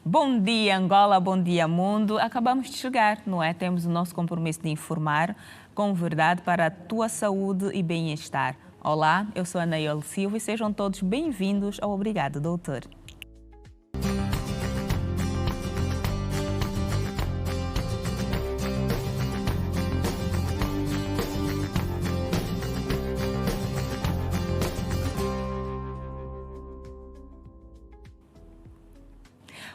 Bom dia, Angola, bom dia, mundo. Acabamos de chegar, não é? Temos o nosso compromisso de informar com verdade para a tua saúde e bem-estar. Olá, eu sou a Nayole Silva e sejam todos bem-vindos ao Obrigado, Doutor.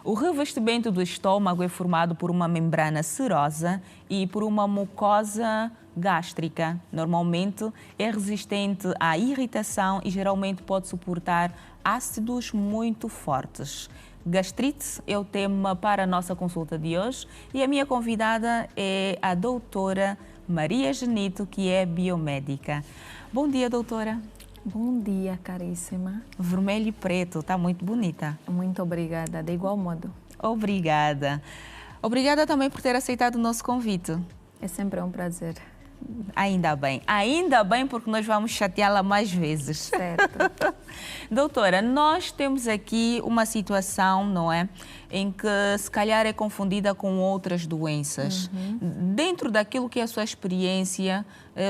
O revestimento do estômago é formado por uma membrana serosa e por uma mucosa gástrica. Normalmente é resistente à irritação e geralmente pode suportar ácidos muito fortes. Gastrite é o tema para a nossa consulta de hoje e a minha convidada é a doutora Maria Genito, que é biomédica. Bom dia, doutora. Bom dia, caríssima. Vermelho e preto, está muito bonita. Muito obrigada, de igual modo. Obrigada. Obrigada também por ter aceitado o nosso convite. É sempre um prazer. Ainda bem, porque nós vamos chateá-la mais vezes. Certo. Doutora, nós temos aqui uma situação, não é? Em que se calhar é confundida com outras doenças. Dentro daquilo que é a sua experiência,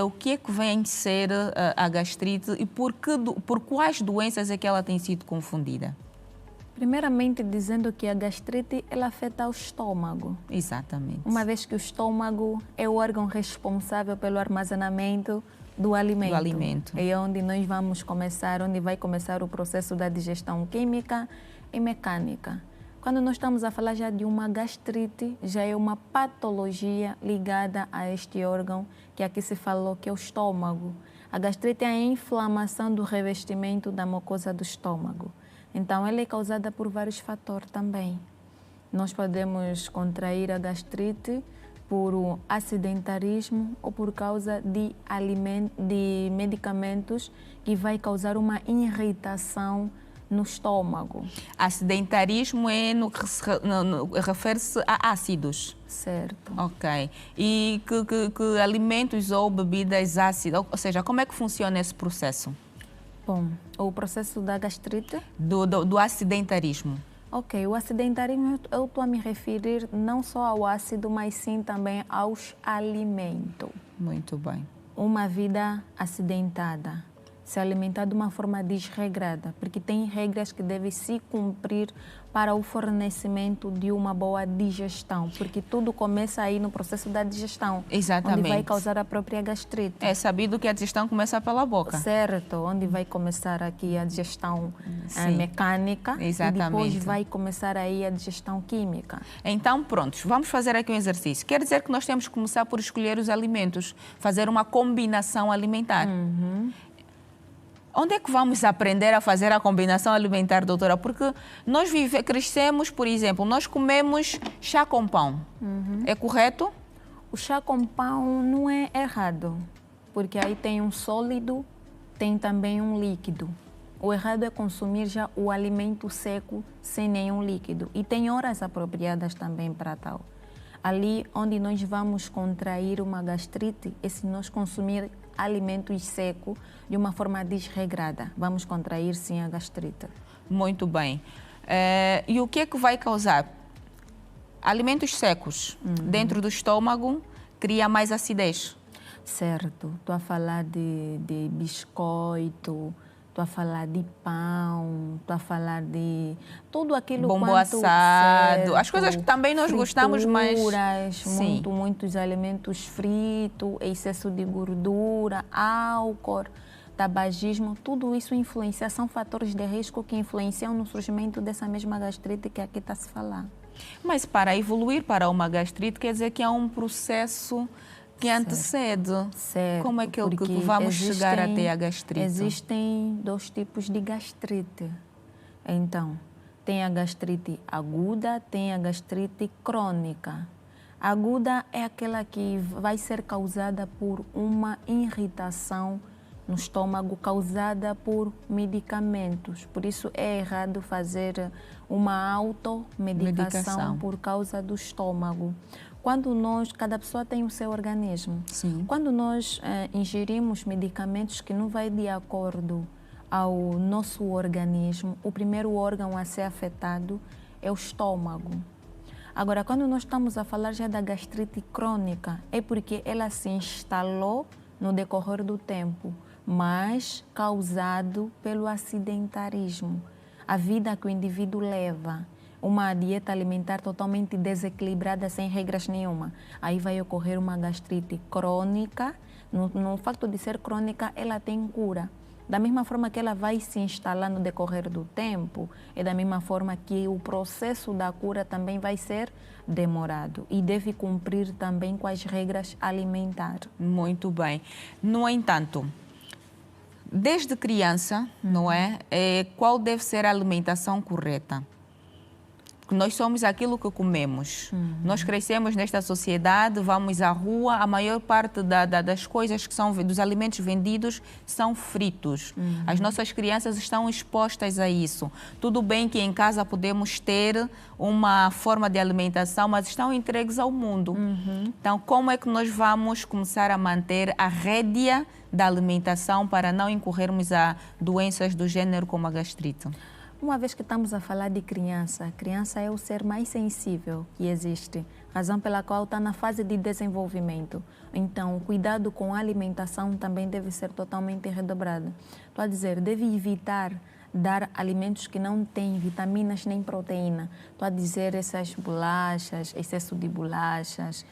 o que é que vem ser a gastrite e por quais doenças é que ela tem sido confundida? Primeiramente, dizendo que a gastrite ela afeta o estômago. Exatamente. Uma vez que o estômago é o órgão responsável pelo armazenamento do alimento. É onde nós vamos começar, onde vai começar o processo da digestão química e mecânica. Quando nós estamos a falar já de uma gastrite, já é uma patologia ligada a este órgão que aqui se falou, que é o estômago. A gastrite é a inflamação do revestimento da mucosa do estômago. Então, ela é causada por vários fatores também. Nós podemos contrair a gastrite por um acidentarismo ou por causa de medicamentos que vai causar uma irritação no estômago. Acidentarismo é refere-se a ácidos. Certo. Ok. E que alimentos ou bebidas ácidas, ou seja, como é que funciona esse processo? Bom, o processo da gastrite? Do acidentarismo. Ok, o acidentarismo eu estou a me referir não só ao ácido, mas sim também aos alimentos. Muito bem. Uma vida acidentada, se alimentar de uma forma desregrada, porque tem regras que devem se cumprir para o fornecimento de uma boa digestão, porque tudo começa aí no processo da digestão. Exatamente. Onde vai causar a própria gastrite. É sabido que a digestão começa pela boca. Certo, onde vai começar aqui a digestão mecânica. Exatamente. E depois vai começar aí a digestão química. Então, prontos, vamos fazer aqui um exercício. Quer dizer que nós temos que começar por escolher os alimentos, fazer uma combinação alimentar. Onde é que vamos aprender a fazer a combinação alimentar, doutora? Porque nós crescemos, por exemplo, nós comemos chá com pão. É correto? O chá com pão não é errado, porque aí tem um sólido, tem também um líquido. O errado é consumir já o alimento seco sem nenhum líquido. E tem horas apropriadas também para tal. Ali onde nós vamos contrair uma gastrite é se nós consumir alimentos secos de uma forma desregrada. Vamos contrair sim a gastrite. Muito bem. E o que é que vai causar? Alimentos secos dentro do estômago cria mais acidez. Certo. Estou a falar de biscoito, estou a falar de pão, estou a falar de tudo aquilo bombo assado, certo, as coisas que também nós gostamos mais. Muitos alimentos fritos, excesso de gordura, álcool, tabagismo, tudo isso influencia, são fatores de risco que influenciam no surgimento dessa mesma gastrite que aqui está a se falar. Mas para evoluir para uma gastrite quer dizer que há um processo que antecede. Certo, como é que vamos chegar até a gastrite? Existem dois tipos de gastrite. Então, tem a gastrite aguda, tem a gastrite crônica. A aguda é aquela que vai ser causada por uma irritação no estômago causada por medicamentos. Por isso é errado fazer uma automedicação por causa do estômago. Cada pessoa tem o seu organismo. Sim. Quando nós ingerimos medicamentos que não vai de acordo ao nosso organismo, o primeiro órgão a ser afetado é o estômago. Agora, quando nós estamos a falar já da gastrite crônica, é porque ela se instalou no decorrer do tempo, mas causado pelo acidentarismo. A vida que o indivíduo leva, uma dieta alimentar totalmente desequilibrada, sem regras nenhuma. Aí vai ocorrer uma gastrite crônica. No facto de ser crônica, ela tem cura. Da mesma forma que ela vai se instalar no decorrer do tempo, é da mesma forma que o processo da cura também vai ser demorado e deve cumprir também com as regras alimentares. Muito bem. No entanto, desde criança, não é? Qual deve ser a alimentação correta? Nós somos aquilo que comemos. Nós crescemos nesta sociedade, vamos à rua, a maior parte das coisas que são, dos alimentos vendidos são fritos. As nossas crianças estão expostas a isso. Tudo bem que em casa podemos ter uma forma de alimentação, mas estão entregues ao mundo. Então, como é que nós vamos começar a manter a rédea da alimentação para não incorrermos a doenças do gênero como a gastrite? Uma vez que estamos a falar de criança, a criança é o ser mais sensível que existe, razão pela qual está na fase de desenvolvimento. Então, o cuidado com a alimentação também deve ser totalmente redobrado. Estou a dizer, deve evitar dar alimentos que não têm vitaminas nem proteína. Estou a dizer essas bolachas, excesso de bolachas,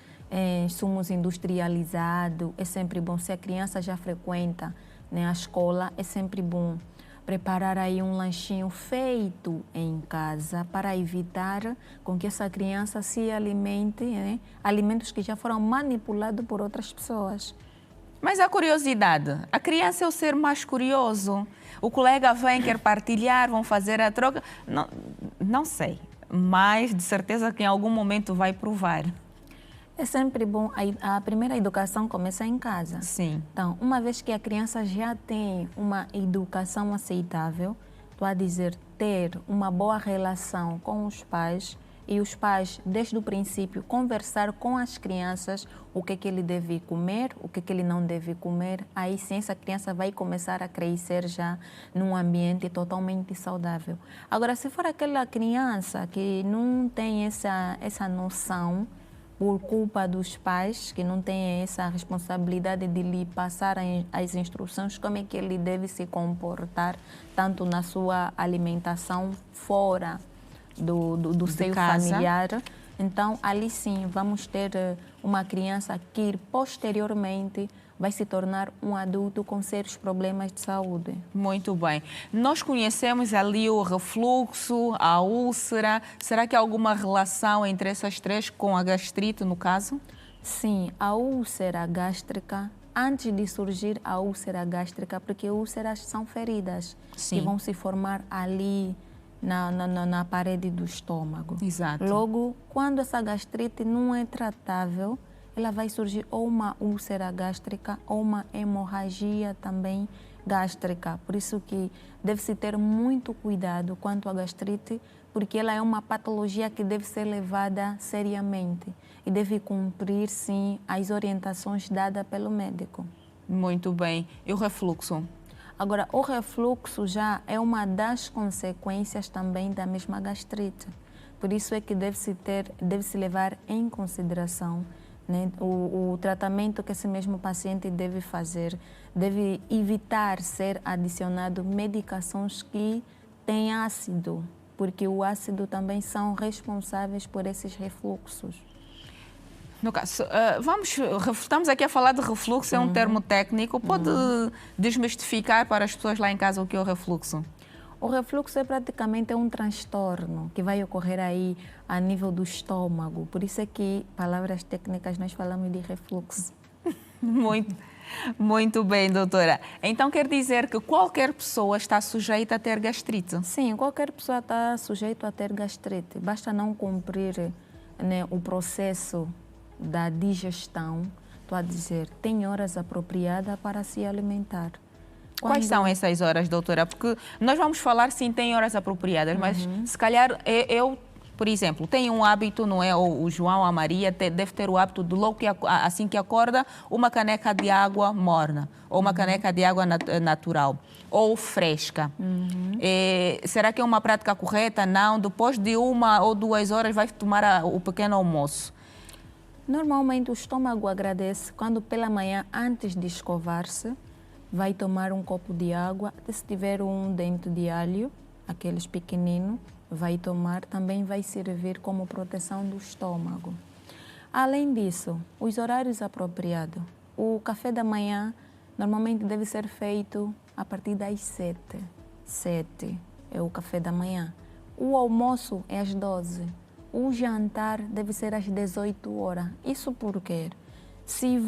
sumos industrializados, é sempre bom. Se a criança já frequenta, né, a escola, é sempre bom preparar aí um lanchinho feito em casa para evitar com que essa criança se alimente, né, alimentos que já foram manipulados por outras pessoas. Mas a curiosidade, a criança é o ser mais curioso. O colega vem, quer partilhar, vão fazer a troca. Não sei, mas de certeza que em algum momento vai provar. É sempre bom, a primeira educação começa em casa. Sim. Então, uma vez que a criança já tem uma educação aceitável, estou a dizer, ter uma boa relação com os pais e os pais, desde o princípio, conversar com as crianças o que ele deve comer, o que ele não deve comer. Aí sim, essa criança vai começar a crescer já num ambiente totalmente saudável. Agora, se for aquela criança que não tem essa noção, por culpa dos pais, que não têm essa responsabilidade de lhe passar as instruções, como é que ele deve se comportar, tanto na sua alimentação fora do seio familiar. Então, ali sim, vamos ter uma criança que posteriormente vai se tornar um adulto com sérios problemas de saúde. Muito bem. Nós conhecemos ali o refluxo, a úlcera. Será que há alguma relação entre essas três com a gastrite, no caso? Sim, a úlcera gástrica, antes de surgir a úlcera gástrica, porque úlceras são feridas que vão se formar ali na parede do estômago. Exato. Logo, quando essa gastrite não é tratável, ela vai surgir ou uma úlcera gástrica ou uma hemorragia também gástrica. Por isso que deve-se ter muito cuidado quanto à gastrite, porque ela é uma patologia que deve ser levada seriamente e deve cumprir, sim, as orientações dadas pelo médico. Muito bem. E o refluxo? Agora, o refluxo já é uma das consequências também da mesma gastrite. Por isso é que deve-se levar em consideração, né, o tratamento que esse mesmo paciente deve fazer. Deve evitar ser adicionado medicações que têm ácido, porque o ácido também são responsáveis por esses refluxos. No caso, estamos aqui a falar de refluxo, é um termo técnico. Pode desmistificar para as pessoas lá em casa o que é o refluxo? O refluxo é praticamente um transtorno que vai ocorrer aí a nível do estômago. Por isso é que, palavras técnicas, nós falamos de refluxo. Muito bem, doutora. Então quer dizer que qualquer pessoa está sujeita a ter gastrite? Sim, qualquer pessoa está sujeita a ter gastrite. Basta não cumprir, né, o processo da digestão. Estou a dizer, tem horas apropriadas para se alimentar. Quais são essas horas, doutora? Porque nós vamos falar, sim, tem horas apropriadas, mas se calhar eu por exemplo, tem um hábito, não é? O João, a Maria, deve ter o hábito de logo assim que acorda, uma caneca de água morna, ou uma caneca de água natural, ou fresca. Será que é uma prática correta? Não. Depois de 1 ou 2 horas vai tomar o pequeno almoço. Normalmente o estômago agradece quando pela manhã, antes de escovar-se, vai tomar um copo de água. Se tiver um dente de alho, aqueles pequeninos, vai tomar, também vai servir como proteção do estômago. Além disso, os horários apropriados. O café da manhã normalmente deve ser feito a partir das 7. 7 é o café da manhã. O almoço é às 12. O jantar deve ser às 18 horas. Isso porque se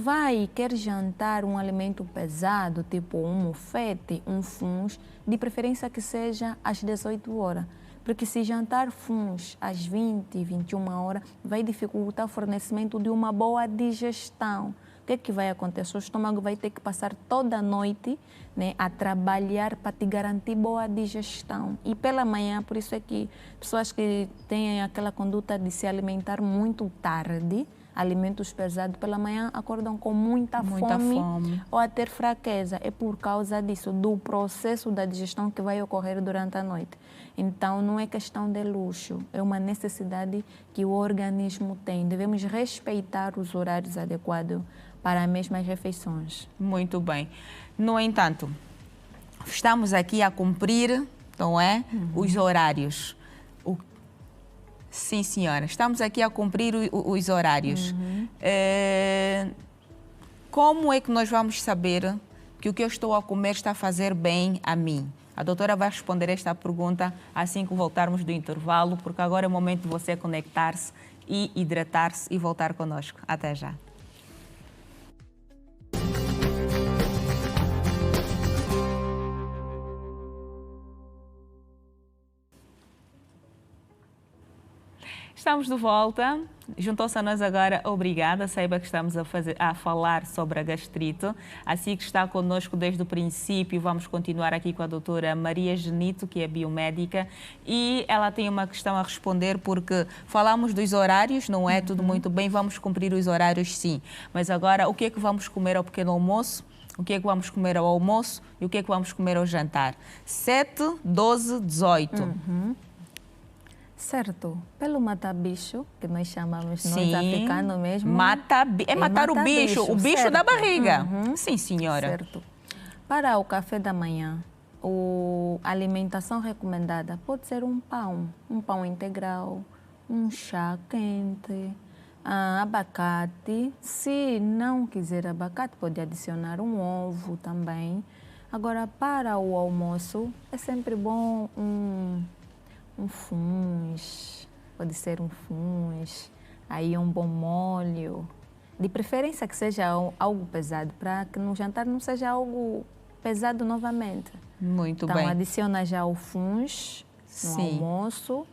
quer jantar um alimento pesado, tipo um mofete, um funs, de preferência que seja às 18 horas. Porque se jantar funs às 20, 21 horas, vai dificultar o fornecimento de uma boa digestão. O que vai acontecer? O estômago vai ter que passar toda a noite, né, a trabalhar para te garantir boa digestão. E pela manhã, por isso é que pessoas que têm aquela conduta de se alimentar muito tarde, alimentos pesados pela manhã, acordam com muita fome ou a ter fraqueza. É por causa disso, do processo da digestão que vai ocorrer durante a noite. Então, não é questão de luxo, é uma necessidade que o organismo tem. Devemos respeitar os horários adequados para as mesmas refeições. Muito bem. No entanto, estamos aqui a cumprir, não é, os horários. Sim, senhora. Estamos aqui a cumprir os horários. Como é que nós vamos saber que o que eu estou a comer está a fazer bem a mim? A doutora vai responder esta pergunta assim que voltarmos do intervalo, porque agora é o momento de você conectar-se e hidratar-se e voltar conosco. Até já. Estamos de volta. Juntou-se a nós agora, obrigada. Saiba que estamos a falar sobre a gastrite. Assim que está conosco desde o princípio, vamos continuar aqui com a doutora Maria Genito, que é biomédica, e ela tem uma questão a responder, porque falamos dos horários, não é? Tudo muito bem, vamos cumprir os horários sim. Mas agora, o que é que vamos comer ao pequeno almoço? O que é que vamos comer ao almoço? E o que é que vamos comer ao jantar? 7, 12, 18. Certo. Pelo mata-bicho, que nós chamamos, nós africanos mesmo. É matar o bicho certo. Da barriga. Sim, senhora. Certo. Para o café da manhã, a alimentação recomendada pode ser um pão integral, um chá quente, abacate. Se não quiser abacate, pode adicionar um ovo também. Agora, para o almoço, é sempre bom um funs, pode ser um funs, aí um bom molho. De preferência que seja algo pesado, para que no jantar não seja algo pesado novamente. Muito bem. Então, adiciona já o funs no almoço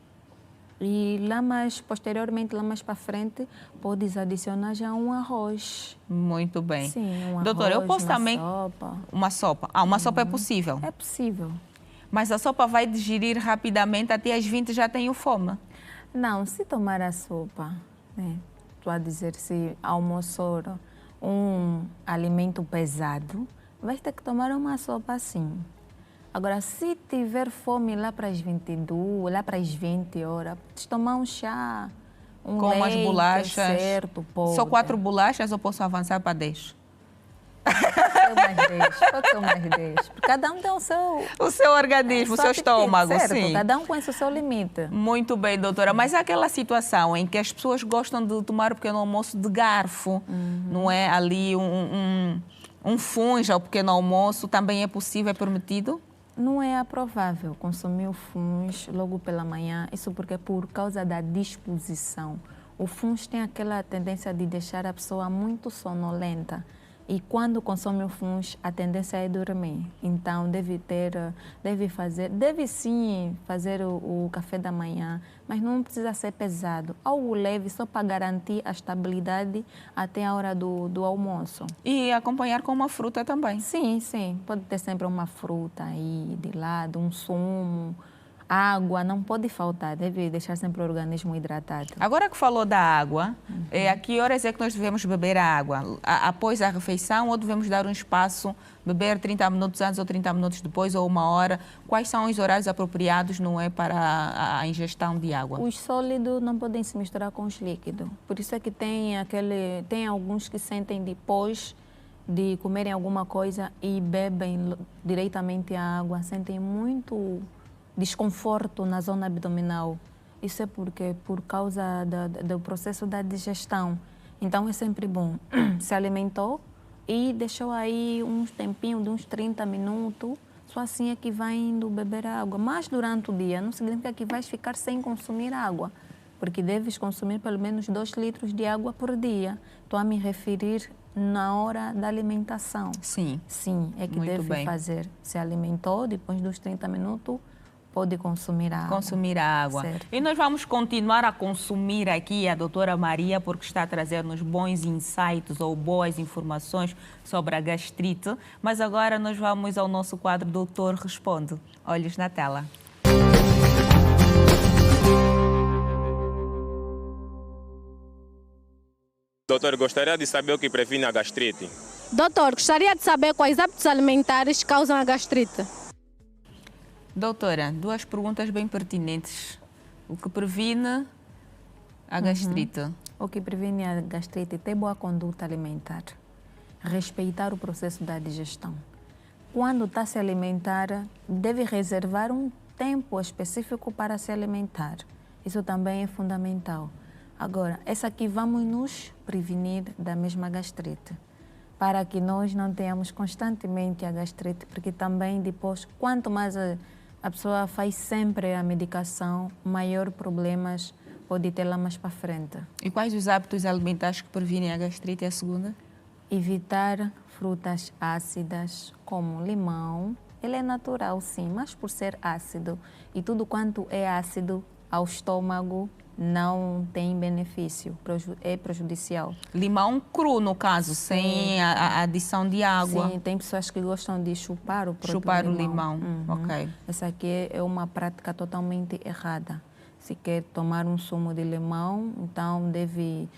e posteriormente, lá mais para frente, podes adicionar já um arroz. Muito bem. Sim, um arroz, doutora, eu posso também... sopa. Uma sopa. Uma sopa é possível? É possível. Mas a sopa vai digerir rapidamente, até às 20 já tenho fome. Não, se tomar a sopa, né? Estou a dizer, se almoçou um alimento pesado, vai ter que tomar uma sopa assim. Agora, se tiver fome lá para as 22, lá para as 20 horas, pode tomar um chá, com umas bolachas. Certo, pode. Só 4 bolachas ou posso avançar para 10? Pode ser mais 10. Cada um tem o seu organismo, o seu estômago, certo? Sim. Cada um conhece o seu limite. Muito bem, doutora. Mas há aquela situação em que as pessoas gostam de tomar o pequeno almoço de garfo, não é? Ali um funge ao pequeno almoço, também é possível, é permitido? Não é aprovável consumir o funge logo pela manhã, isso porque é por causa da disposição. O funge tem aquela tendência de deixar a pessoa muito sonolenta. E quando consome o funge, a tendência é dormir. Então, deve sim fazer o café da manhã, mas não precisa ser pesado. Algo leve, só para garantir a estabilidade até a hora do almoço. E acompanhar com uma fruta também? Sim, sim. Pode ter sempre uma fruta aí de lado, um sumo. A água não pode faltar, deve deixar sempre o organismo hidratado. Agora que falou da água, a que horas é que nós devemos beber a água? Após a refeição ou devemos dar um espaço, beber 30 minutos antes ou 30 minutos depois ou 1 hora? Quais são os horários apropriados, não é, para a ingestão de água? Os sólidos não podem se misturar com os líquidos. Por isso é que tem alguns que sentem depois de comerem alguma coisa e bebem diretamente a água, sentem muito desconforto na zona abdominal. Isso é porque por causa do processo da digestão. Então é sempre bom. Se alimentou e deixou aí uns tempinhos de uns 30 minutos, só assim é que vai indo beber água. Mas durante o dia não significa que vais ficar sem consumir água, porque deves consumir pelo menos 2 litros de água por dia. Estou a me referir na hora da alimentação. Sim. Sim, é que deve fazer. Se alimentou, depois dos 30 minutos, pode consumir a água. Consumir a água. Certo. E nós vamos continuar a consumir aqui a doutora Maria, porque está a trazer-nos bons insights ou boas informações sobre a gastrite. Mas agora nós vamos ao nosso quadro Doutor Responde. Olhos na tela. Doutor, gostaria de saber o que previne a gastrite. Doutor, gostaria de saber quais hábitos alimentares causam a gastrite. Doutora, 2 perguntas bem pertinentes. O que previne a gastrite? O que previne a gastrite é ter boa conduta alimentar. Respeitar o processo da digestão. Quando está a se alimentar, deve reservar um tempo específico para se alimentar. Isso também é fundamental. Agora, essa aqui vamos nos prevenir da mesma gastrite, para que nós não tenhamos constantemente a gastrite, porque também depois, quanto mais a pessoa faz sempre a medicação, maior problemas pode ter lá mais para frente. E quais os hábitos alimentares que previnem a gastrite? É a segunda? Evitar frutas ácidas, como limão. Ele é natural, sim, mas por ser ácido, e tudo quanto é ácido ao estômago, não tem benefício, é prejudicial. Limão cru, no caso, sem a adição de água. Sim, tem pessoas que gostam de chupar o próprio chupar limão. o limão, ok. Essa aqui é uma prática totalmente errada. Se quer tomar um sumo de limão, então deve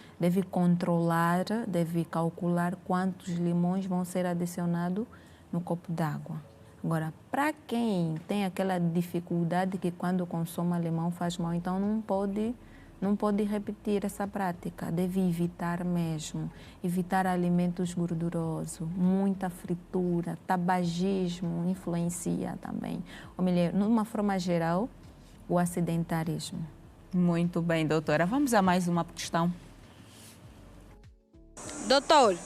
controlar, deve calcular quantos limões vão ser adicionados no copo d'água. Agora, para quem tem aquela dificuldade que quando consome limão faz mal, então não pode repetir essa prática, deve evitar mesmo. Evitar alimentos gordurosos, muita fritura, tabagismo influencia também. Ou melhor, de uma forma geral, o acidentarismo. Muito bem, doutora. Vamos a mais uma questão. Doutor,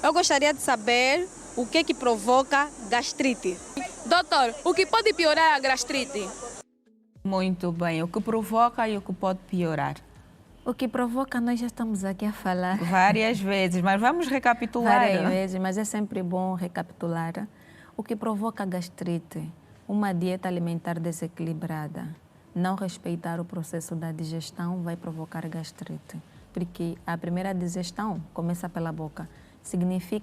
eu gostaria de saber o que provoca gastrite. Doutor, o que pode piorar a gastrite? Muito bem. O que provoca e o que pode piorar? O que provoca, nós já estamos aqui a falar. Várias vezes, mas vamos recapitular. Várias vezes, mas é sempre bom recapitular. O que provoca gastrite? Uma dieta alimentar desequilibrada. Não respeitar o processo da digestão vai provocar gastrite. Porque a primeira digestão começa pela boca.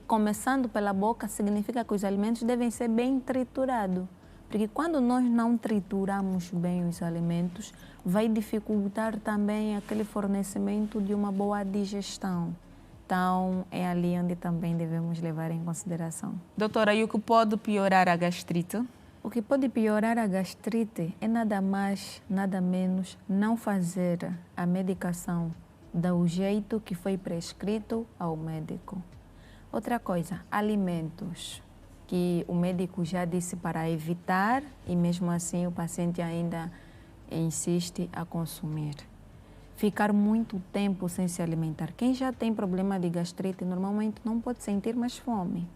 Começando pela boca, significa que os alimentos devem ser bem triturados. Porque quando nós não trituramos bem os alimentos, vai dificultar também aquele fornecimento de uma boa digestão. Então, é ali onde também devemos levar em consideração. Doutora, e o que pode piorar a gastrite? O que pode piorar a gastrite é nada mais, nada menos, não fazer a medicação do jeito que foi prescrito ao médico. Outra coisa, alimentos que o médico já disse para evitar e mesmo assim o paciente ainda insiste a consumir. Ficar muito tempo sem se alimentar. Quem já tem problema de gastrite normalmente não pode sentir mais fome.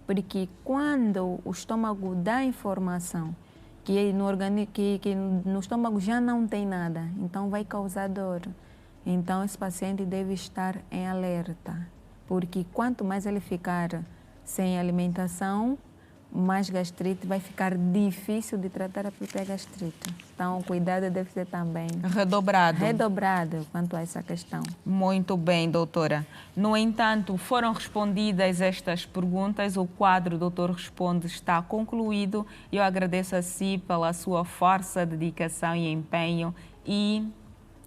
Porque quando o estômago dá informação que no estômago já não tem nada, então vai causar dor. Então esse paciente deve estar em alerta. Porque quanto mais ele ficar sem alimentação, mais gastrite, vai ficar difícil de tratar a própria gastrite. Então, o cuidado deve ser também redobrado quanto a essa questão. Muito bem, doutora. No entanto, foram respondidas estas perguntas. O quadro Doutor Responde está concluído. Eu agradeço a si pela sua força, dedicação e empenho e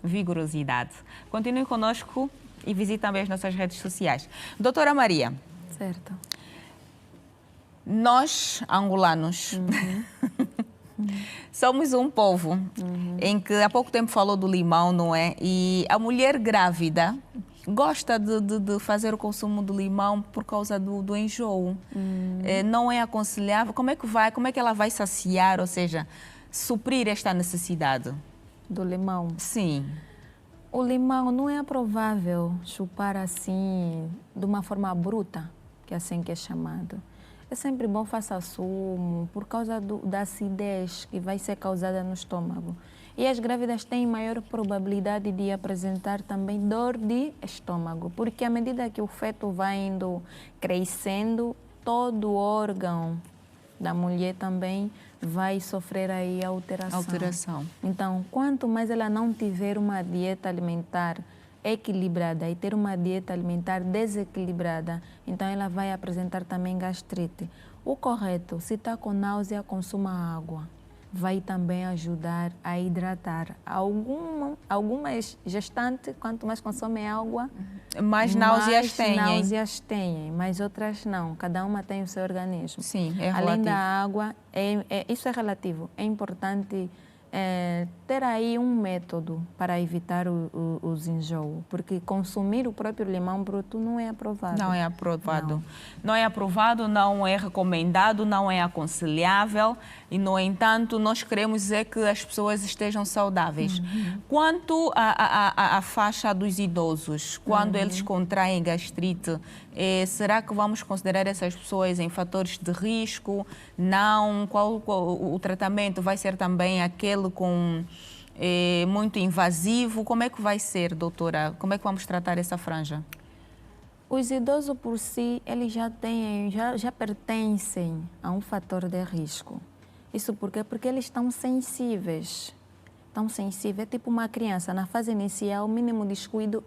vigorosidade. Continue conosco e visite também as nossas redes sociais. Doutora Maria. Certo. Nós, angolanos, somos um povo em que há pouco tempo falou do limão, não é? E a mulher grávida gosta de fazer o consumo do limão por causa do enjoo. Não é aconselhável. Como é que ela vai saciar, ou seja, suprir esta necessidade? Do limão? Sim. O limão não é aprovável chupar assim, de uma forma bruta, que é assim que é chamado. É sempre bom faça sumo, por causa da acidez que vai ser causada no estômago. E as grávidas têm maior probabilidade de apresentar também dor de estômago, porque à medida que o feto vai indo crescendo, todo o órgão da mulher também vai sofrer aí alteração. Então, quanto mais ela não tiver uma dieta alimentar equilibrada e ter uma dieta alimentar desequilibrada, então ela vai apresentar também gastrite. O correto, se está com náusea, consuma água. Vai também ajudar a hidratar. Algumas gestantes, quanto mais consomem água, mais náuseas têm, mas outras não. Cada uma tem o seu organismo. Sim, é relativo. Além da água, isso é relativo. É importante ter aí um método para evitar os enjoos, porque consumir o próprio limão bruto não é aprovado. Não é aprovado. Não é aprovado, não é recomendado, não é aconselhável e, no entanto, nós queremos dizer que as pessoas estejam saudáveis. Quanto à faixa dos idosos, quando eles contraem gastrite, será que vamos considerar essas pessoas em fatores de risco? Não? Qual o tratamento vai ser também aquele com muito invasivo? Como é que vai ser, doutora? Como é que vamos tratar essa franja? Os idosos por si, eles já pertencem a um fator de risco. Isso por quê? Porque eles estão sensíveis. É tipo uma criança. Na fase inicial, o mínimo descuido,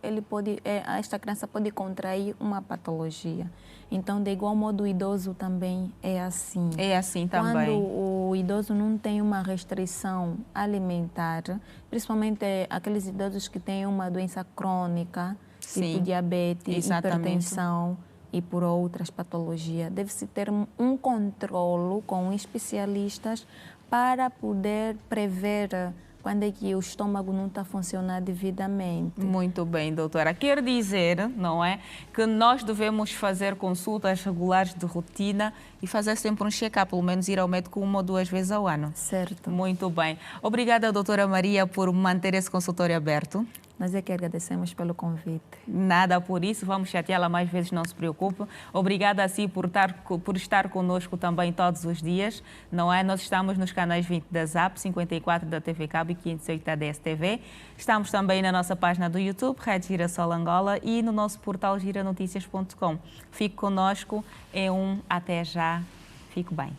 esta criança pode contrair uma patologia. Então, de igual modo, o idoso também é assim. É assim também. Quando o idoso não tem uma restrição alimentar, principalmente aqueles idosos que têm uma doença crônica, tipo diabetes, hipertensão e por outras patologias, deve-se ter um controlo com especialistas para poder prever quando é que o estômago não está funcionando devidamente. Muito bem, doutora. Quer dizer, não é, que nós devemos fazer consultas regulares de rotina e fazer sempre um check-up, pelo menos ir ao médico 1 ou 2 vezes ao ano. Certo. Muito bem. Obrigada, doutora Maria, por manter esse consultório aberto. Nós é que agradecemos pelo convite. Nada por isso, vamos chateá-la mais vezes, não se preocupe. Obrigada a si por estar conosco também todos os dias, não é? Nós estamos nos canais 20 da ZAP, 54 da TV Cabo e 508 da DSTV. Estamos também na nossa página do YouTube, Rede Girassol Angola, e no nosso portal giranoticias.com. Fique conosco, até já, fique bem.